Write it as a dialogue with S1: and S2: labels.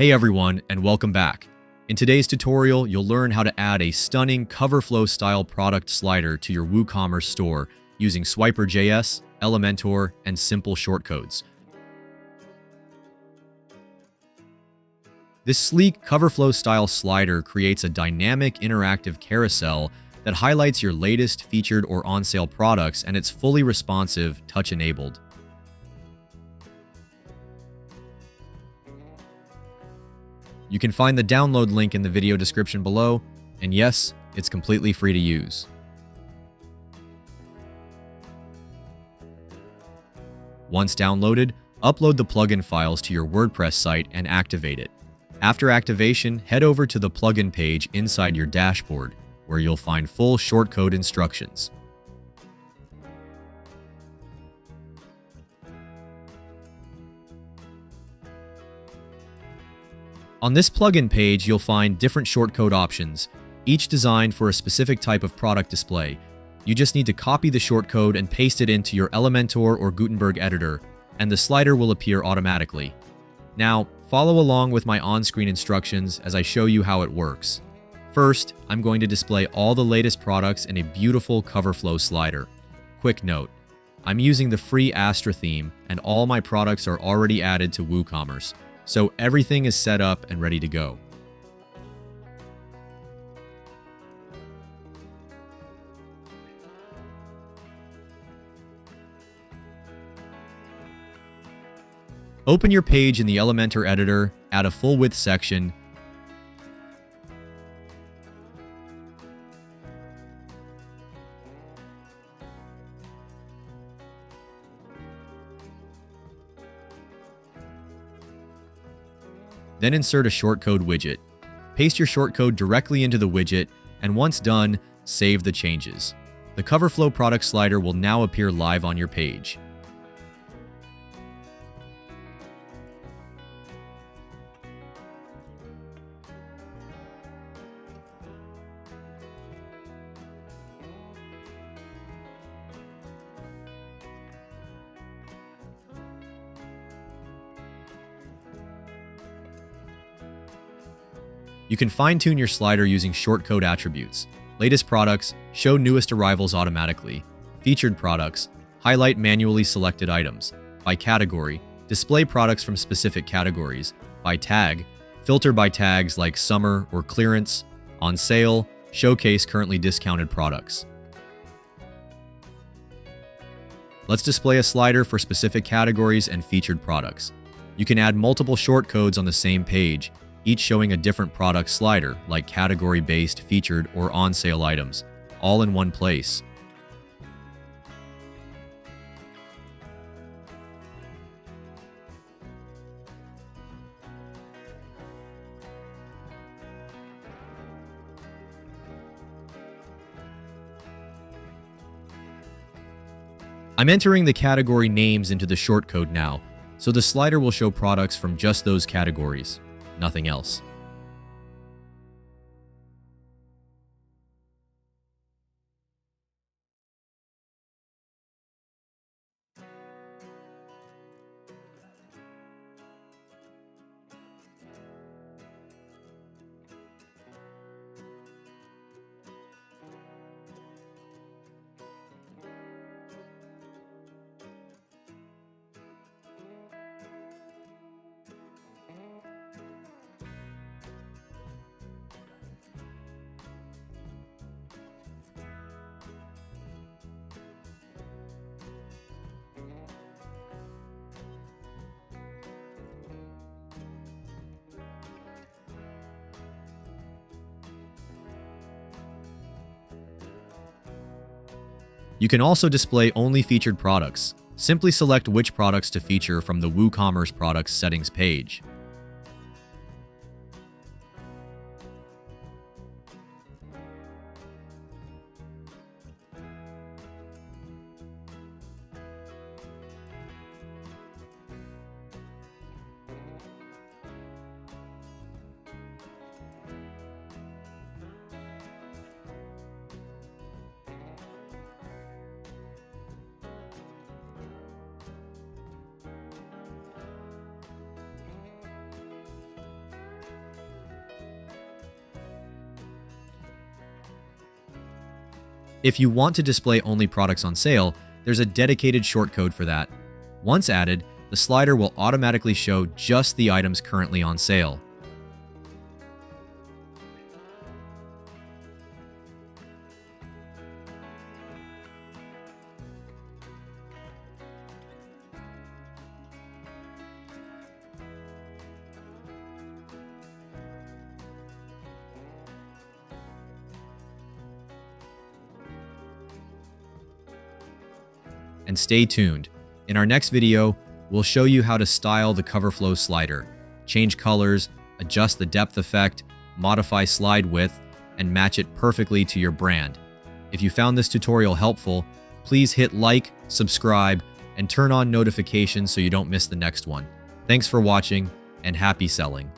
S1: Hey everyone, and welcome back. In today's tutorial, you'll learn how to add a stunning Coverflow style product slider to your WooCommerce store using Swiper.js, Elementor, and simple shortcodes. This sleek Coverflow style slider creates a dynamic interactive carousel that highlights your latest featured or on-sale products, and it's fully responsive, touch-enabled. You can find the download link in the video description below, and yes, it's completely free to use. Once downloaded, upload the plugin files to your WordPress site and activate it. After activation, head over to the plugin page inside your dashboard, where you'll find full shortcode instructions. On this plugin page, you'll find different shortcode options, each designed for a specific type of product display. You just need to copy the shortcode and paste it into your Elementor or Gutenberg editor, and the slider will appear automatically. Now, follow along with my on-screen instructions as I show you how it works. First, I'm going to display all the latest products in a beautiful Coverflow slider. Quick note, I'm using the free Astra theme, and all my products are already added to WooCommerce, so everything is set up and ready to go. Open your page in the Elementor editor, add a full width section, then insert a shortcode widget. Paste your shortcode directly into the widget, and once done, save the changes. The Coverflow product slider will now appear live on your page. You can fine-tune your slider using shortcode attributes. Latest products, show newest arrivals automatically. Featured products, highlight manually selected items. By category, display products from specific categories. By tag, filter by tags like summer or clearance. On sale, showcase currently discounted products. Let's display a slider for specific categories and featured products. You can add multiple shortcodes on the same page, each showing a different product slider, like category-based, featured, or on-sale items, all in one place. I'm entering the category names into the shortcode now, so the slider will show products from just those categories. Nothing else. You can also display only featured products. Simply select which products to feature from the WooCommerce products settings page. If you want to display only products on sale, there's a dedicated shortcode for that. Once added, the slider will automatically show just the items currently on sale. And stay tuned. In our next video, we'll show you how to style the Coverflow slider, change colors, adjust the depth effect, modify slide width, and match it perfectly to your brand. If you found this tutorial helpful, please hit like, subscribe, and turn on notifications so you don't miss the next one. Thanks for watching, and happy selling.